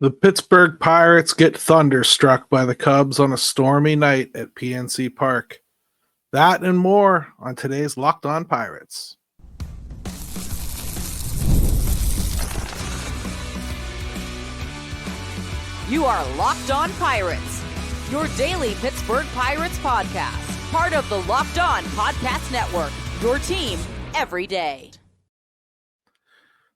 The Pittsburgh Pirates get thunderstruck by the Cubs on a stormy night at PNC Park. That and more on today's Locked On Pirates. You are Locked On Pirates, your daily Pittsburgh Pirates podcast, part of the Locked On Podcast Network, your team every day.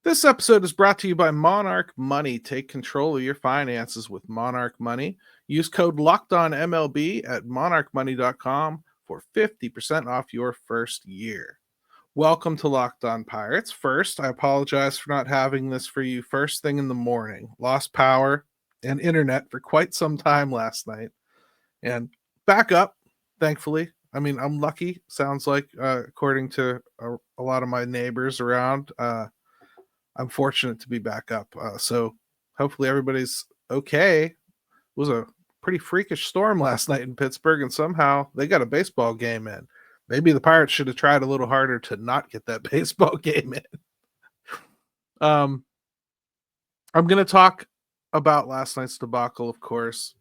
This episode is brought to you by Monarch Money. Take control of your finances with Monarch Money. Use code LOCKEDONMLB at monarchmoney.com for 50% off your first year. Welcome to Locked On Pirates. First, I apologize for not having this for you first thing in the morning. Lost power and internet for quite some time last night. And back up, thankfully. I mean, I'm lucky, sounds like, according to a lot of my neighbors around. I'm fortunate to be back up. So hopefully everybody's okay. It was a pretty freakish storm last night in Pittsburgh, and somehow they got a baseball game in. Maybe the Pirates should have tried a little harder to not get that baseball game in. I'm going to talk about last night's debacle, of course.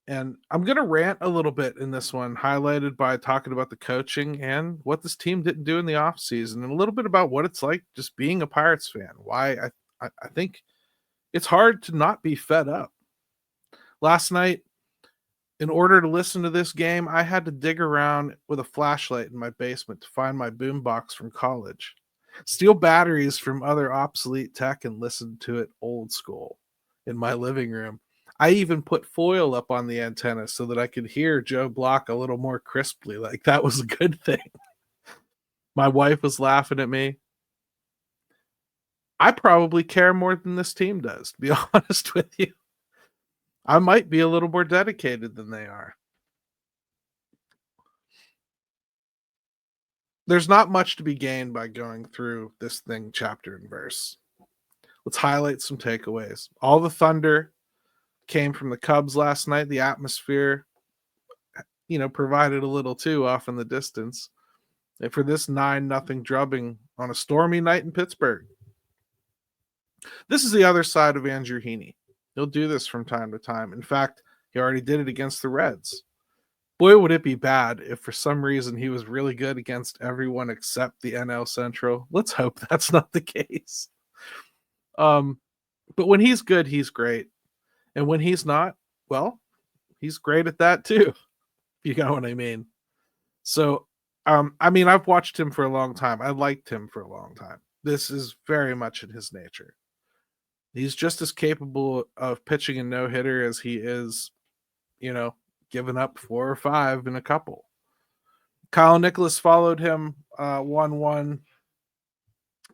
And I'm going to rant a little bit in this one, highlighted by talking about the coaching and what this team didn't do in the offseason, and a little bit about what it's like just being a Pirates fan. Why I think it's hard to not be fed up. Last night, in order to listen to this game, I had to dig around with a flashlight in my basement to find my boombox from college, steal batteries from other obsolete tech, and listen to it old school in my living room. I even put foil up on the antenna so that I could hear Joe Block a little more crisply. Like, that was a good thing. My wife was laughing at me. I probably care more than this team does, to be honest with you. I might be a little more dedicated than they are. There's not much to be gained by going through this thing chapter and verse. Let's highlight some takeaways. All the thunder came from the Cubs last night. The atmosphere, provided a little too off in the distance. And for this 9-0 drubbing on a stormy night in Pittsburgh. This is the other side of Andrew Heaney. He'll do this from time to time. In fact, he already did it against the Reds. Boy, would it be bad if for some reason he was really good against everyone except the NL Central. Let's hope that's not the case. But when he's good, he's great. And when he's not, well, he's great at that too. If you know what I mean. So, I've watched him for a long time. I liked him for a long time. This is very much in his nature. He's just as capable of pitching a no-hitter as he is, giving up 4 or 5 in a couple. Kyle Nicholas followed him 1-1,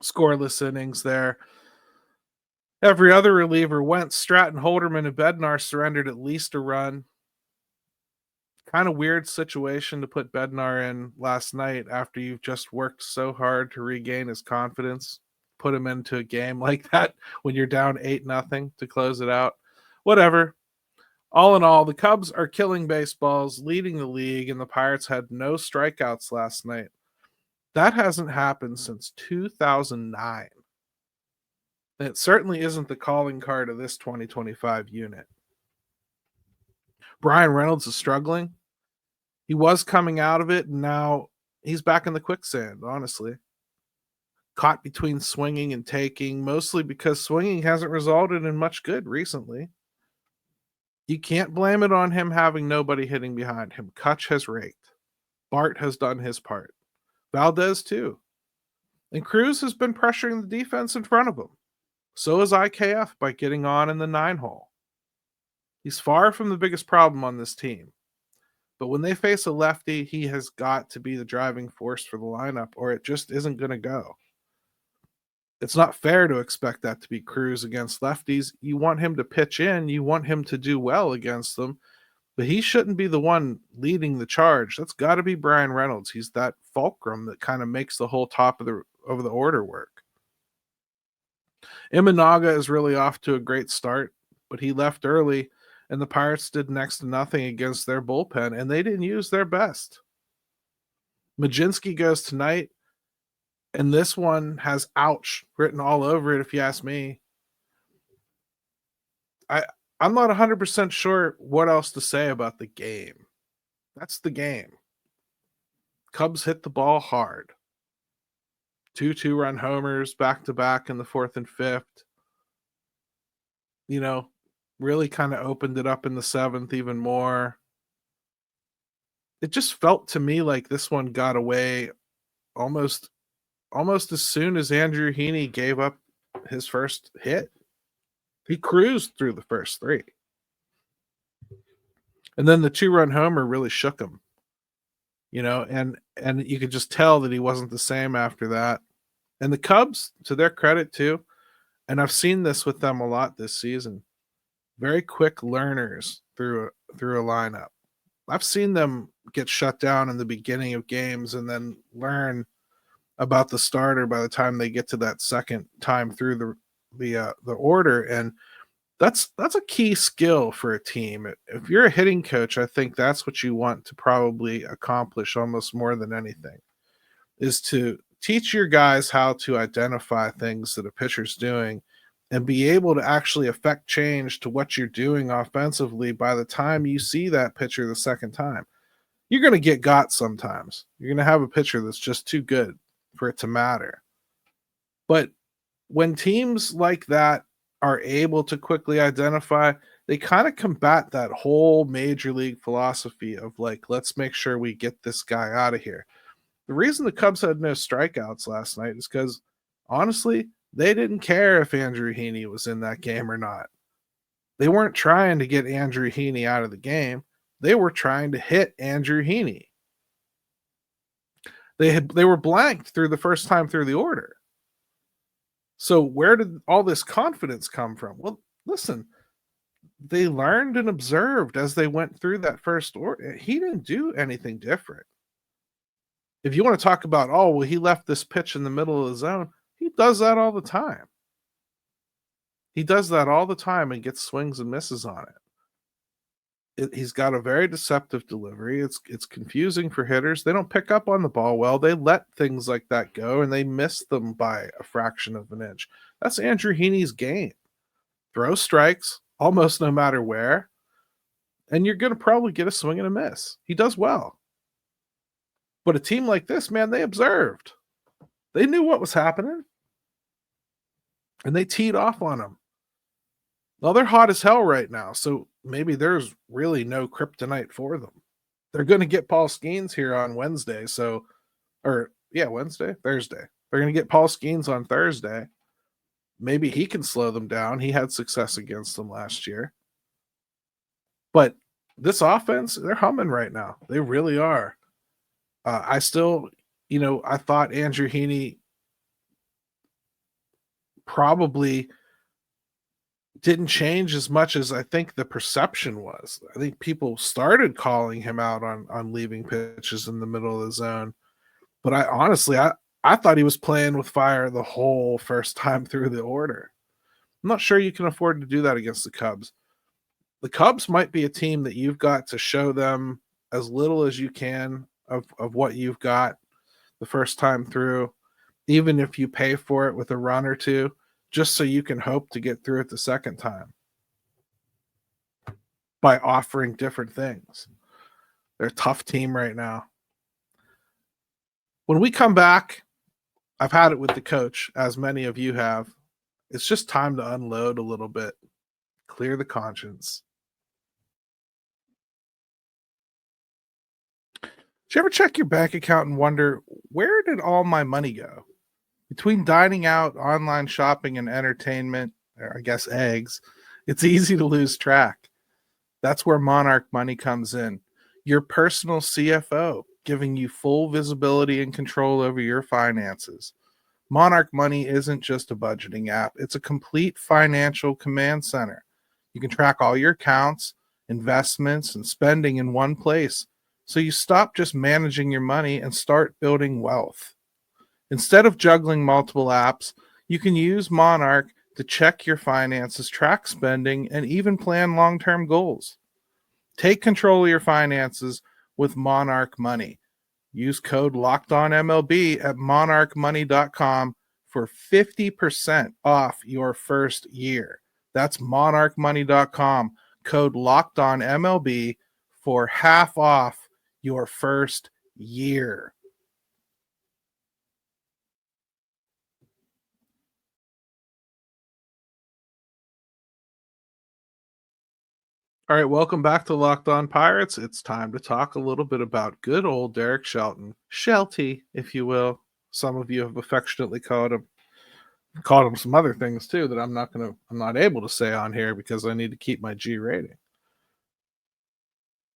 scoreless innings there. Every other reliever went. Stratton, Holderman, and Bednar surrendered at least a run. Kind of weird situation to put Bednar in last night after you've just worked so hard to regain his confidence. Put him into a game like that when you're down 8-0 to close it out. Whatever. All in all, the Cubs are killing baseballs, leading the league, and the Pirates had no strikeouts last night. That hasn't happened since 2009. It certainly isn't the calling card of this 2025 unit. Brian Reynolds is struggling. He was coming out of it, and now he's back in the quicksand, honestly. Caught between swinging and taking, mostly because swinging hasn't resulted in much good recently. You can't blame it on him having nobody hitting behind him. Kutch has raked. Bart has done his part. Valdez, too. And Cruz has been pressuring the defense in front of him. So is IKF by getting on in the 9-hole. He's far from the biggest problem on this team. But when they face a lefty, he has got to be the driving force for the lineup, or it just isn't going to go. It's not fair to expect that to be Cruz against lefties. You want him to pitch in. You want him to do well against them. But he shouldn't be the one leading the charge. That's got to be Brian Reynolds. He's that fulcrum that kind of makes the whole top of the order work. Imanaga is really off to a great start, but he left early, and the Pirates did next to nothing against their bullpen, and they didn't use their best. Majinski goes tonight, and this one has ouch written all over it, if you ask me. I'm not 100% sure what else to say about the game. That's the game. Cubs hit the ball hard. 2 2-run homers back to back in the fourth and fifth. Really kind of opened it up in the seventh even more. It just felt to me like this one got away almost as soon as Andrew Heaney gave up his first hit. He cruised through the first three. And then the 2-run homer really shook him. And you could just tell that he wasn't the same after that. And the Cubs, to their credit too, and I've seen this with them a lot this season, very quick learners through a lineup. I've seen them get shut down in the beginning of games and then learn about the starter by the time they get to that second time through the order. And that's a key skill for a team. If you're a hitting coach, I think that's what you want to probably accomplish almost more than anything, is to teach your guys how to identify things that a pitcher's doing and be able to actually affect change to what you're doing offensively by the time you see that pitcher the second time. You're going to get got sometimes. You're going to have a pitcher that's just too good for it to matter. But when teams like that are able to quickly identify, they kind of combat that whole major league philosophy of like, let's make sure we get this guy out of here. The reason the Cubs had no strikeouts last night is because, honestly, they didn't care if Andrew Heaney was in that game or not. They weren't trying to get Andrew Heaney out of the game. They were trying to hit Andrew Heaney. They were blanked through the first time through the order. So where did all this confidence come from? Well, listen, they learned and observed as they went through that first order. He didn't do anything different. If you want to talk about, he left this pitch in the middle of the zone, he does that all the time. He does that all the time and gets swings and misses on it. He's got a very deceptive delivery. It's confusing for hitters. They don't pick up on the ball well. They let things like that go, and they miss them by a fraction of an inch. That's Andrew Heaney's game. Throw strikes almost no matter where, and you're going to probably get a swing and a miss. He does well. But a team like this, man, they observed. They knew what was happening, and they teed off on him. Well, they're hot as hell right now, so maybe there's really no kryptonite for them. They're going to get Paul Skeens here on Wednesday, Thursday. They're going to get Paul Skeens on Thursday. Maybe he can slow them down. He had success against them last year. But this offense, they're humming right now. They really are. I still, I thought Andrew Heaney probably didn't change as much as I think the perception was. I think people started calling him out on leaving pitches in the middle of the zone. But I thought he was playing with fire the whole first time through the order. I'm not sure you can afford to do that against the Cubs. The Cubs might be a team that you've got to show them as little as you can of what you've got the first time through, even if you pay for it with a run or two, just so you can hope to get through it the second time by offering different things. They're a tough team right now. When we come back, I've had it with the coach, as many of you have. It's just time to unload a little bit, clear the conscience. Did you ever check your bank account and wonder, where did all my money go? Between dining out, online shopping, and entertainment, or I guess eggs, it's easy to lose track. That's where Monarch Money comes in. Your personal CFO, giving you full visibility and control over your finances. Monarch Money isn't just a budgeting app. It's a complete financial command center. You can track all your accounts, investments, and spending in one place. So you stop just managing your money and start building wealth. Instead of juggling multiple apps, you can use Monarch to check your finances, track spending, and even plan long-term goals. Take control of your finances with Monarch Money. Use code LOCKEDONMLB at monarchmoney.com for 50% off your first year. That's monarchmoney.com. Code LOCKEDONMLB for half off your first year. All right, welcome back to Locked On Pirates. It's time to talk a little bit about good old Derek Shelton. Shelty, if you will. Some of you have affectionately called him some other things too that I'm not able to say on here because I need to keep my G rating.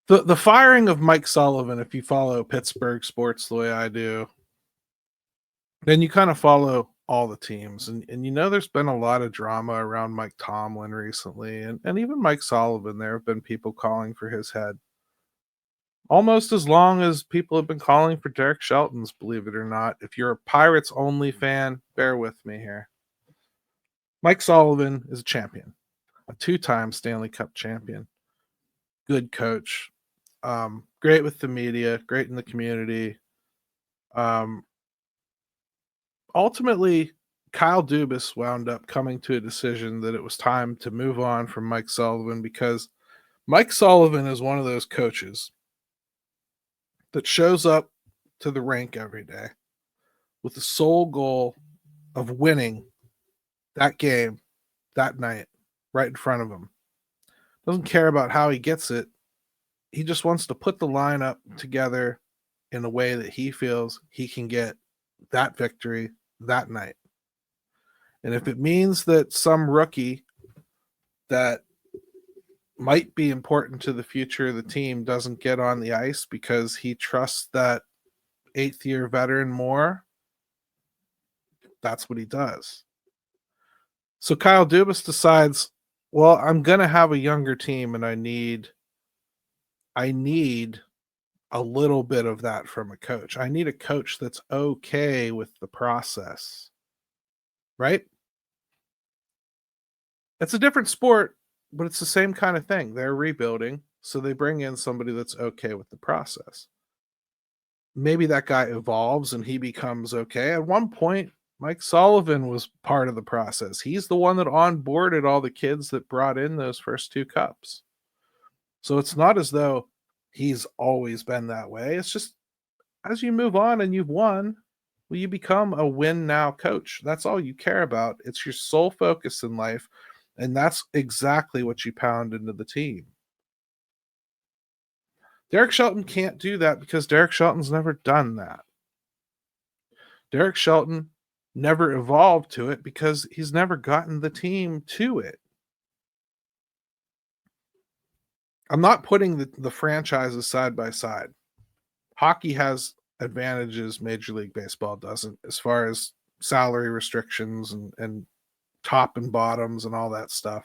The firing of Mike Sullivan, if you follow Pittsburgh sports the way I do, then you kind of follow all the teams. And you know there's been a lot of drama around Mike Tomlin recently, and even Mike Sullivan. There have been people calling for his head. Almost as long as people have been calling for Derek Shelton's, believe it or not. If you're a Pirates only fan, bear with me here. Mike Sullivan is a champion, a 2-time Stanley Cup champion. Good coach. Great with the media, great in the community. Ultimately, Kyle Dubas wound up coming to a decision that it was time to move on from Mike Sullivan because Mike Sullivan is one of those coaches that shows up to the rink every day with the sole goal of winning that game, that night, right in front of him. Doesn't care about how he gets it. He just wants to put the lineup together in a way that he feels he can get that victory that night. And if it means that some rookie that might be important to the future of the team doesn't get on the ice because he trusts that 8th-year veteran more, that's what he does. So Kyle Dubas decides, well, I'm going to have a younger team and I need a little bit of that from a coach. I need a coach that's okay with the process, right? It's a different sport, but it's the same kind of thing. They're rebuilding, so they bring in somebody that's okay with the process. Maybe that guy evolves and he becomes okay. At one point, Mike Sullivan was part of the process. He's the one that onboarded all the kids that brought in those first 2 cups. So it's not as though he's always been that way. It's just as you move on and you've won, well, you become a win now coach. That's all you care about. It's your sole focus in life. And that's exactly what you pound into the team. Derek Shelton can't do that because Derek Shelton's never done that. Derek Shelton never evolved to it because he's never gotten the team to it. I'm not putting the franchises side by side. Hockey has advantages Major League Baseball doesn't as far as salary restrictions and top and bottoms and all that stuff.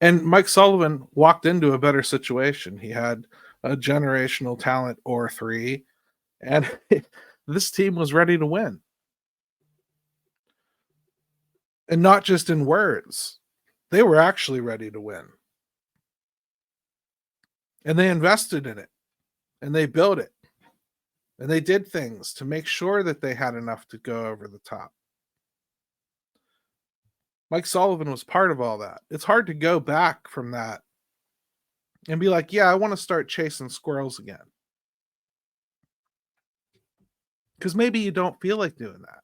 And Mike Sullivan walked into a better situation. He had a generational talent or 3, and this team was ready to win. And not just in words. They were actually ready to win. And they invested in it. And they built it. And they did things to make sure that they had enough to go over the top. Mike Sullivan was part of all that. It's hard to go back from that and be like, yeah, I want to start chasing squirrels again. Because maybe you don't feel like doing that.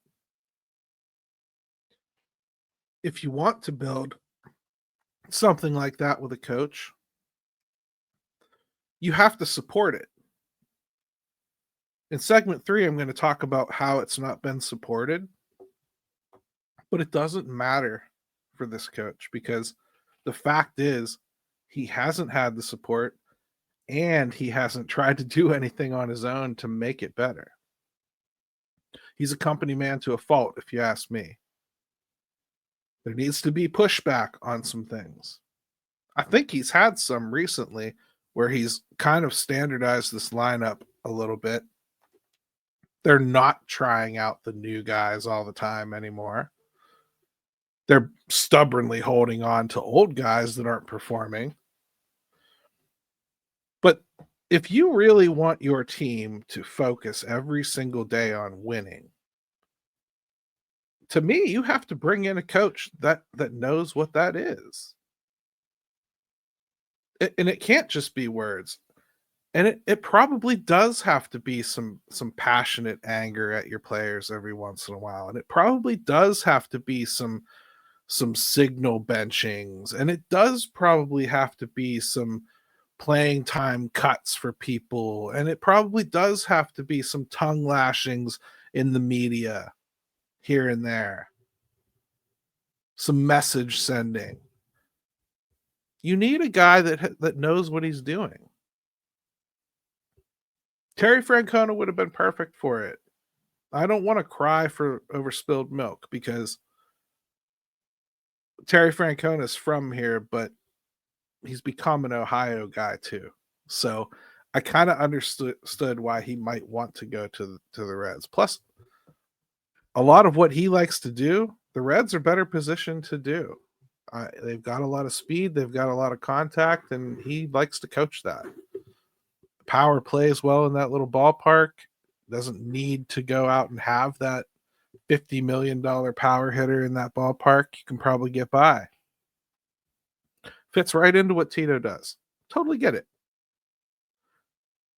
If you want to build something like that with a coach, you have to support it. In segment 3, I'm going to talk about how it's not been supported, but it doesn't matter for this coach because the fact is he hasn't had the support and he hasn't tried to do anything on his own to make it better. He's a company man to a fault, if you ask me. There needs to be pushback on some things. I think he's had some recently where he's kind of standardized this lineup a little bit. They're not trying out the new guys all the time anymore. They're stubbornly holding on to old guys that aren't performing. But if you really want your team to focus every single day on winning, to me, you have to bring in a coach that knows what that is. And it can't just be words. And it probably does have to be some passionate anger at your players every once in a while. And it probably does have to be some signal benchings. And it does probably have to be some playing time cuts for people. And it probably does have to be some tongue lashings in the media here and there. Some message sending. You need a guy that knows what he's doing. Terry Francona would have been perfect for it. I don't want to cry over spilled milk because Terry Francona is from here, but he's become an Ohio guy too. So I kind of understood why he might want to go to the Reds. Plus, a lot of what he likes to do, the Reds are better positioned to do. They've got a lot of speed, they've got a lot of contact, and he likes to coach that. Power plays well in that little ballpark. Doesn't need to go out and have that $50 million power hitter in that ballpark. You can probably get by. Fits right into what Tito does. Totally get it.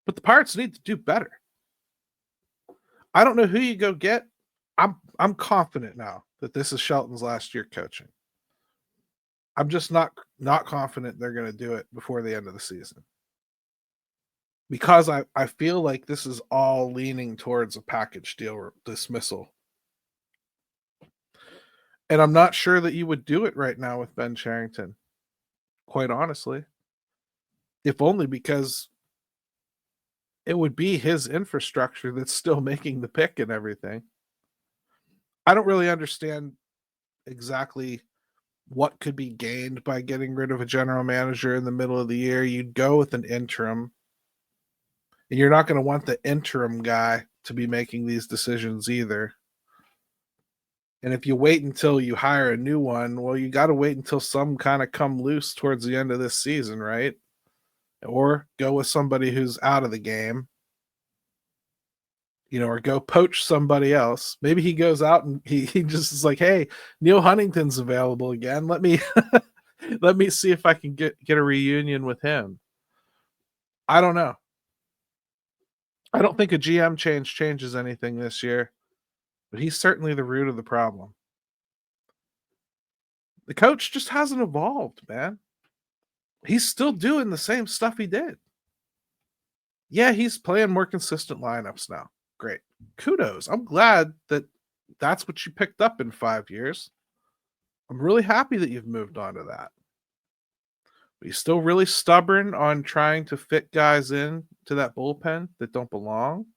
But the Pirates need to do better. I don't know who you go get. I'm confident now that this is Shelton's last year coaching. I'm just not confident they're going to do it before the end of the season. Because I feel like this is all leaning towards a package deal dismissal. And I'm not sure that you would do it right now with Ben Cherington, quite honestly. If only because it would be his infrastructure that's still making the pick and everything. I don't really understand exactly what could be gained by getting rid of a general manager in the middle of the year. You'd go with an interim. And you're not going to want the interim guy to be making these decisions either. And if you wait until you hire a new one, well, you got to wait until some kind of come loose towards the end of this season, right? Or go with somebody who's out of the game. Or go poach somebody else. Maybe he goes out and he just is like, hey, Neil Huntington's available again. Let me let me see if I can get a reunion with him. I don't know. I don't think a GM changes anything this year, but he's certainly the root of the problem. The coach just hasn't evolved, man. He's still doing the same stuff he did. Yeah, he's playing more consistent lineups now. Great. Kudos. I'm glad that that's what you picked up in 5 years. I'm really happy that you've moved on to that. But he's still really stubborn on trying to fit guys in to that bullpen that don't belong.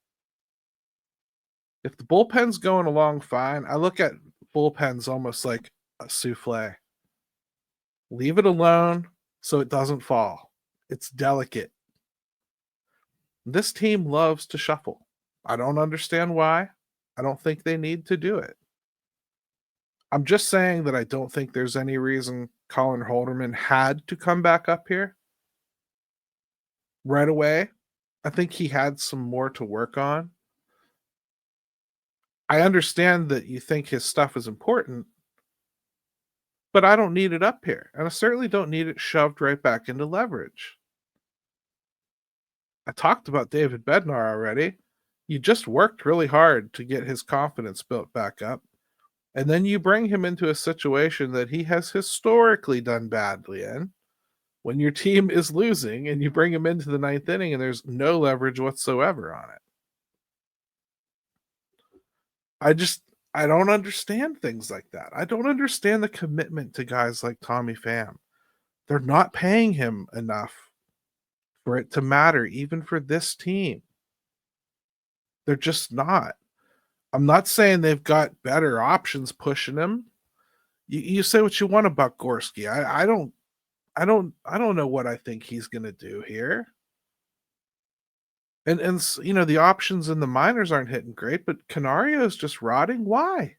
If the bullpen's going along fine, I look at bullpens almost like a souffle. Leave it alone so it doesn't fall. It's delicate. This team loves to shuffle. I don't understand why. I don't think they need to do it. I'm just saying that I don't think there's any reason Colin Holderman had to come back up here right away. I think he had some more to work on. I understand that you think his stuff is important, but I don't need it up here. And I certainly don't need it shoved right back into leverage. I talked about David Bednar already. You just worked really hard to get his confidence built back up. And then you bring him into a situation that he has historically done badly in. When your team is losing and you bring him into the ninth inning and there's no leverage whatsoever on it. I don't understand things like that. I don't understand the commitment to guys like Tommy Pham. They're not paying him enough for it to matter, even for this team. They're just not. I'm not saying they've got better options pushing him. You say what you want about Gorski. I don't know what I think he's going to do here. And the options in the minors aren't hitting great, but Canario's just rotting. Why?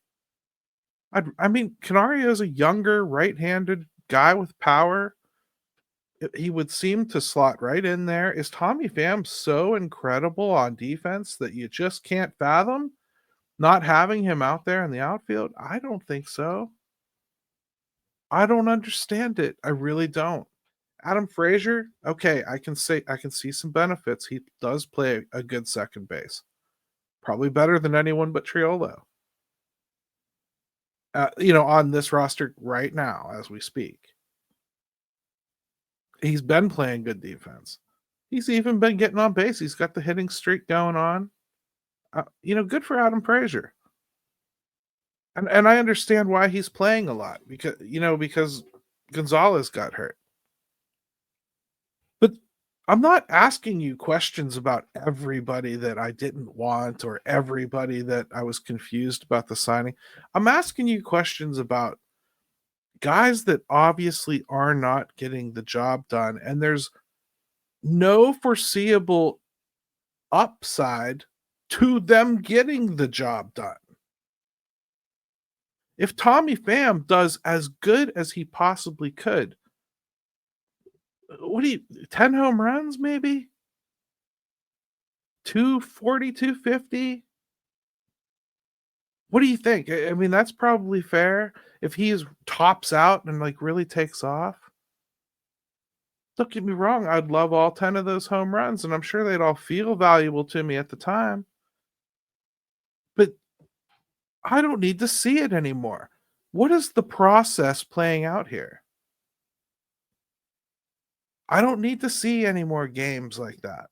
I mean, Canario's a younger right-handed guy with power. He would seem to slot right in there. Is Tommy Pham so incredible on defense that you just can't fathom? Not having him out there in the outfield, I don't think so. I don't understand it. I really don't. Adam Frazier, okay, I can see some benefits. He does play a good second base. Probably better than anyone but Triolo. On this roster right now as we speak. He's been playing good defense. He's even been getting on base. He's got the hitting streak going on. Good for Adam Frazier. And I understand why he's playing a lot because Gonzalez got hurt. But I'm not asking you questions about everybody that I didn't want or everybody that I was confused about the signing. I'm asking you questions about guys that obviously are not getting the job done, and there's no foreseeable upside to them getting the job done. If Tommy Pham does as good as he possibly could, 10 home runs maybe? 240, 250? What do you think? I mean, that's probably fair. If he tops out and really takes off. Don't get me wrong, I'd love all 10 of those home runs, and I'm sure they'd all feel valuable to me at the time. But I don't need to see it anymore. What is the process playing out here? I don't need to see any more games like that.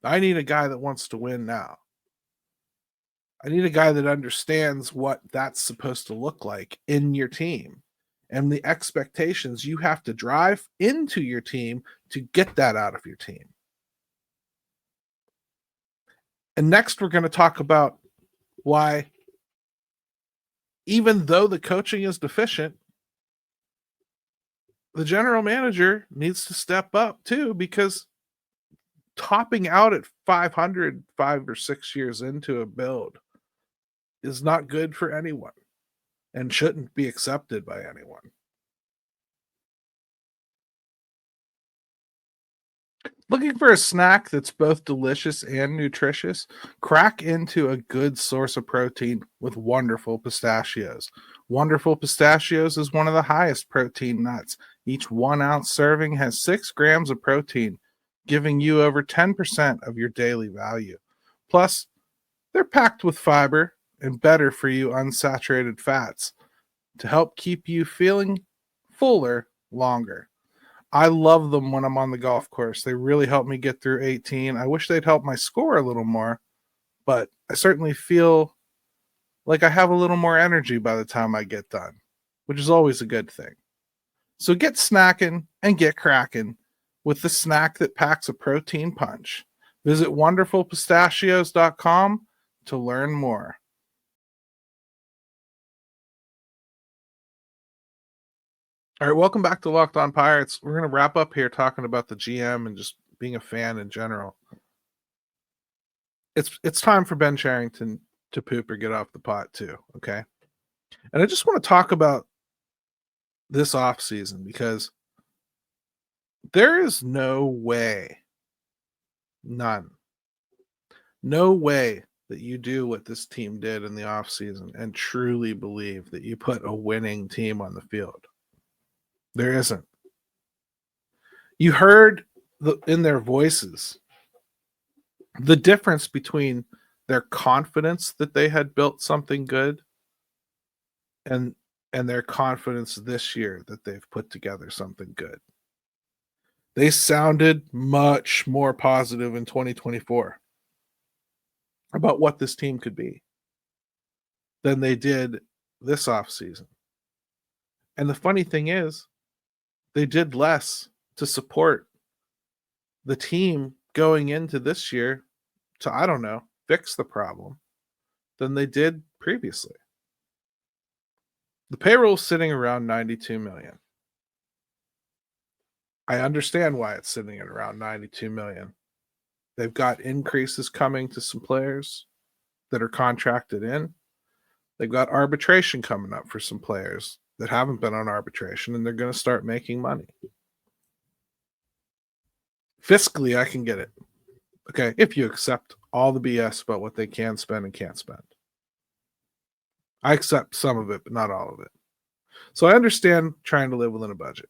I need a guy that wants to win now. I need a guy that understands what that's supposed to look like in your team and the expectations you have to drive into your team to get that out of your team. And next, we're going to talk about why, even though the coaching is deficient, the general manager needs to step up too, because topping out at 500 5 or 6 years into a build is not good for anyone and shouldn't be accepted by anyone. Looking for a snack that's both delicious and nutritious? Crack into a good source of protein with Wonderful Pistachios. Wonderful Pistachios is one of the highest protein nuts. Each 1 ounce serving has 6 grams of protein, giving you over 10% of your daily value. Plus, they're packed with fiber and better for you unsaturated fats to help keep you feeling fuller longer. I love them when I'm on the golf course. They really help me get through 18. I wish they'd help my score a little more, but I certainly feel like I have a little more energy by the time I get done, which is always a good thing. So get snackin' and get crackin' with the snack that packs a protein punch. Visit wonderfulpistachios.com to learn more. All right, welcome back to Locked On Pirates. We're going to wrap up here talking about the GM and just being a fan in general. It's time for Ben Cherington to poop or get off the pot too, okay? And I just want to talk about this offseason because there is no way, no way that you do what this team did in the offseason and truly believe that you put a winning team on the field. There isn't. You heard in their voices the difference between their confidence that they had built something good and their confidence this year that they've put together something good. They sounded much more positive in 2024 about what this team could be than they did this offseason. And the funny thing is, they did less to support the team going into this year to, I don't know, fix the problem than they did previously. The payroll is sitting around $92 million. I understand why it's sitting at around $92 million. They've got increases coming to some players that are contracted in. They've got arbitration coming up for some players that haven't been on arbitration, and they're going to start making money. Fiscally, I can get it. Okay, if you accept all the BS about what they can spend and can't spend. I accept some of it, but not all of it. So I understand trying to live within a budget.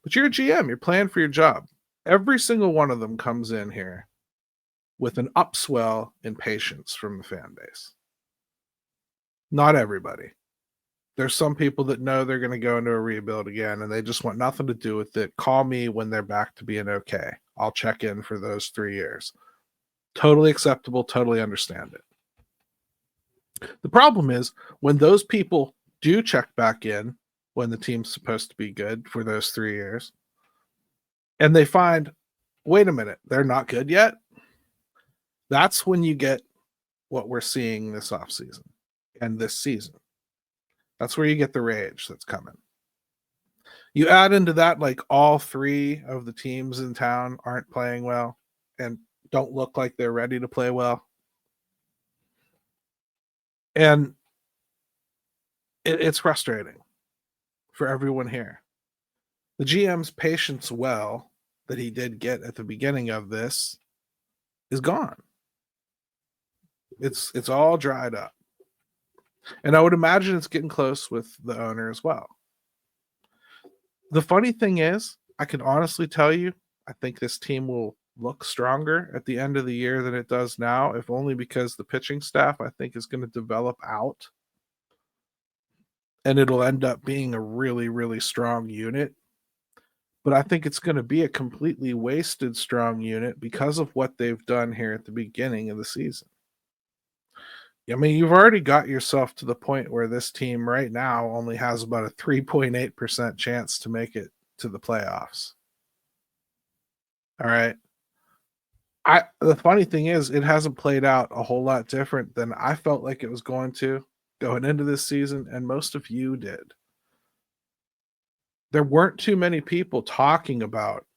But you're a GM, you're playing for your job. Every single one of them comes in here with an upswell in patience from the fan base. Not everybody. There's some people that know they're going to go into a rebuild again and they just want nothing to do with it. Call me when they're back to being okay. I'll check in for those 3 years. Totally acceptable, totally understand it. The problem is when those people do check back in when the team's supposed to be good for those 3 years, and they find, wait a minute, they're not good yet. That's when you get what we're seeing this offseason and this season. That's where you get the rage that's coming. You add into that, like, all 3 of the teams in town aren't playing well and don't look like they're ready to play well. And it's frustrating for everyone here. The GM's patience well that he did get at the beginning of this is gone. It's all dried up. And I would imagine it's getting close with the owner as well. The funny thing is, I can honestly tell you, I think this team will look stronger at the end of the year than it does now, if only because the pitching staff, I think, is going to develop out. And it'll end up being a really, really strong unit. But I think it's going to be a completely wasted strong unit because of what they've done here at the beginning of the season. I mean, you've already got yourself to the point where this team right now only has about a 3.8% chance to make it to the playoffs. All right. The funny thing is, it hasn't played out a whole lot different than I felt like it was going to going into this season, and most of you did. There weren't too many people talking about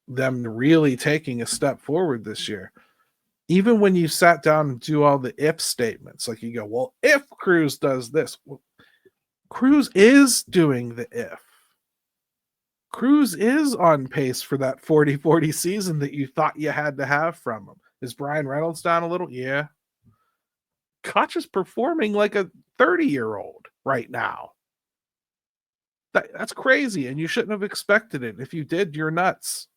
them really taking a step forward this year. Even when you sat down and do all the if statements, like you go, well, if Cruz does this, well, Cruz is doing the if. Cruz is on pace for that 40-40 season that you thought you had to have from him. Is Brian Reynolds down a little? Yeah. Koch is performing like a 30-year-old right now. That's crazy, and you shouldn't have expected it. If you did, you're nuts.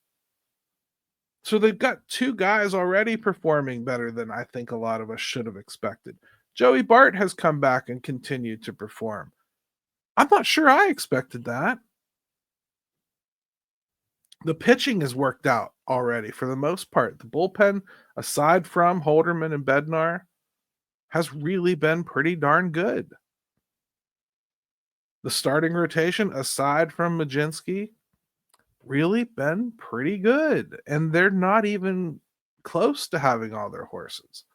So they've got 2 guys already performing better than I think a lot of us should have expected. Joey Bart has come back and continued to perform. I'm not sure I expected that. The pitching has worked out already for the most part. The bullpen, aside from Holderman and Bednar, has really been pretty darn good. The starting rotation, aside from Majinski, really been pretty good, and they're not even close to having all their horses.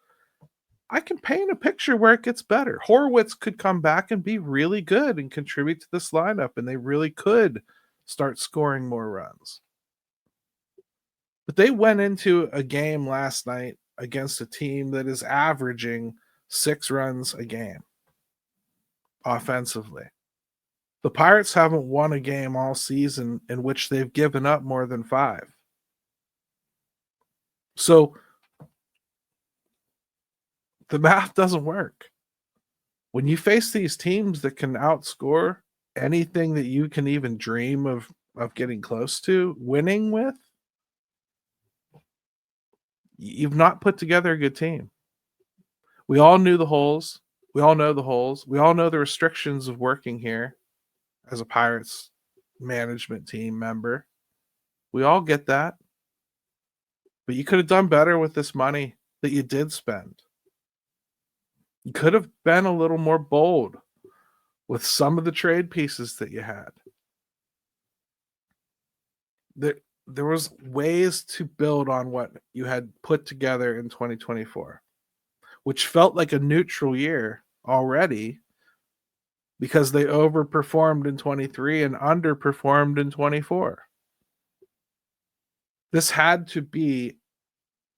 I can paint a picture where it gets better. Horwitz could come back and be really good and contribute to this lineup, and they really could start scoring more runs. But they went into a game last night against a team that is averaging 6 runs a game offensively. The Pirates haven't won a game all season in which they've given up more than 5. So the math doesn't work. When you face these teams that can outscore anything that you can even dream of getting close to winning with, you've not put together a good team. We all knew the holes. We all know the holes. We all know the restrictions of working here as a Pirates management team member. We all get that. But you could have done better with this money that you did spend. You could have been a little more bold with some of the trade pieces that you had. There was ways to build on what you had put together in 2024, which felt like a neutral year already, because they overperformed in 23 and underperformed in 24. This had to be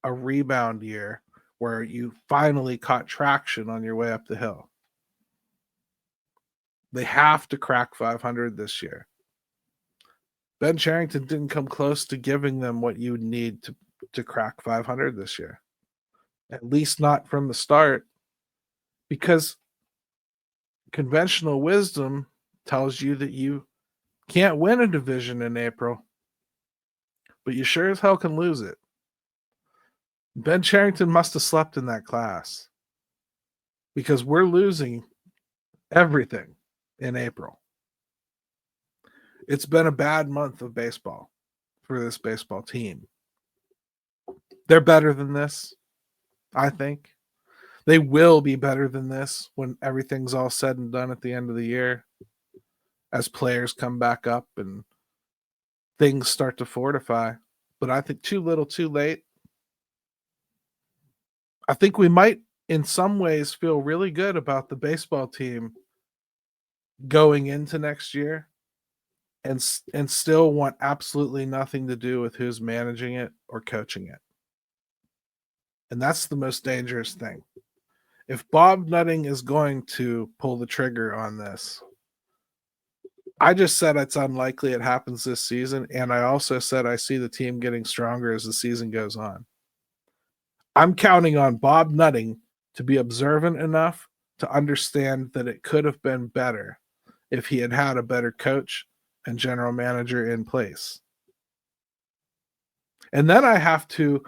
a rebound year where you finally caught traction on your way up the hill. They have to crack 500 this year. Ben Cherington didn't come close to giving them what you would need to crack 500 this year. at least not from the start, because conventional wisdom tells you that you can't win a division in April, but you sure as hell can lose it. Ben Cherington must have slept in that class, because we're losing everything in April. It's been a bad month of baseball for this baseball team. They're better than this, I think. They will be better than this when everything's all said and done at the end of the year, as players come back up and things start to fortify. But I think too little, too late. I think we might, in some ways, feel really good about the baseball team going into next year, and still want absolutely nothing to do with who's managing it or coaching it. And that's the most dangerous thing. If Bob Nutting is going to pull the trigger on this, I just said it's unlikely it happens this season, and I also said I see the team getting stronger as the season goes on. I'm counting on Bob Nutting to be observant enough to understand that it could have been better if he had had a better coach and general manager in place. And then I have to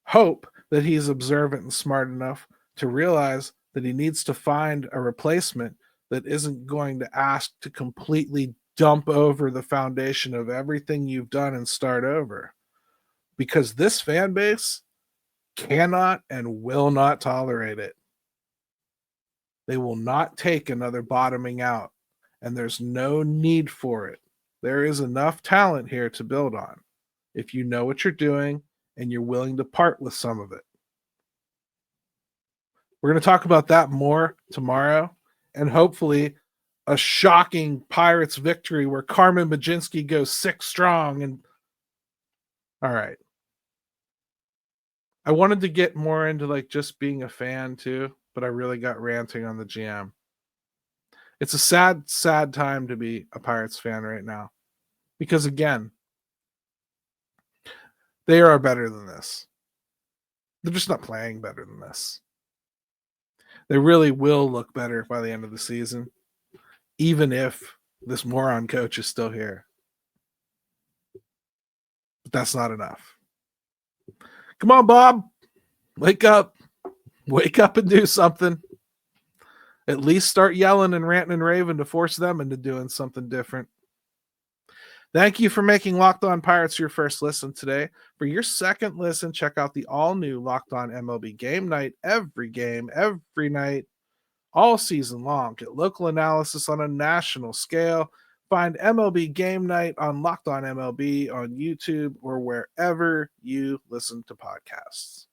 hope that he's observant and smart enough to realize that he needs to find a replacement that isn't going to ask to completely dump over the foundation of everything you've done and start over. Because this fan base cannot and will not tolerate it. They will not take another bottoming out, and there's no need for it. There is enough talent here to build on if you know what you're doing and you're willing to part with some of it. We're going to talk about that more tomorrow, and hopefully a shocking Pirates victory where Carmen Majinski goes 6 strong. And all right. I wanted to get more into like just being a fan too, but I really got ranting on the GM. It's a sad, sad time to be a Pirates fan right now, because again, they are better than this. They're just not playing better than this. They really will look better by the end of the season, even if this moron coach is still here. But that's not enough. Come on, Bob. Wake up. Wake up and do something. At least start yelling and ranting and raving to force them into doing something different. Thank you for making Locked On Pirates your first listen today. For your second listen, check out the all-new Locked On MLB Game Night. Every game, every night, all season long. Get local analysis on a national scale. Find MLB Game Night on Locked On MLB on YouTube or wherever you listen to podcasts.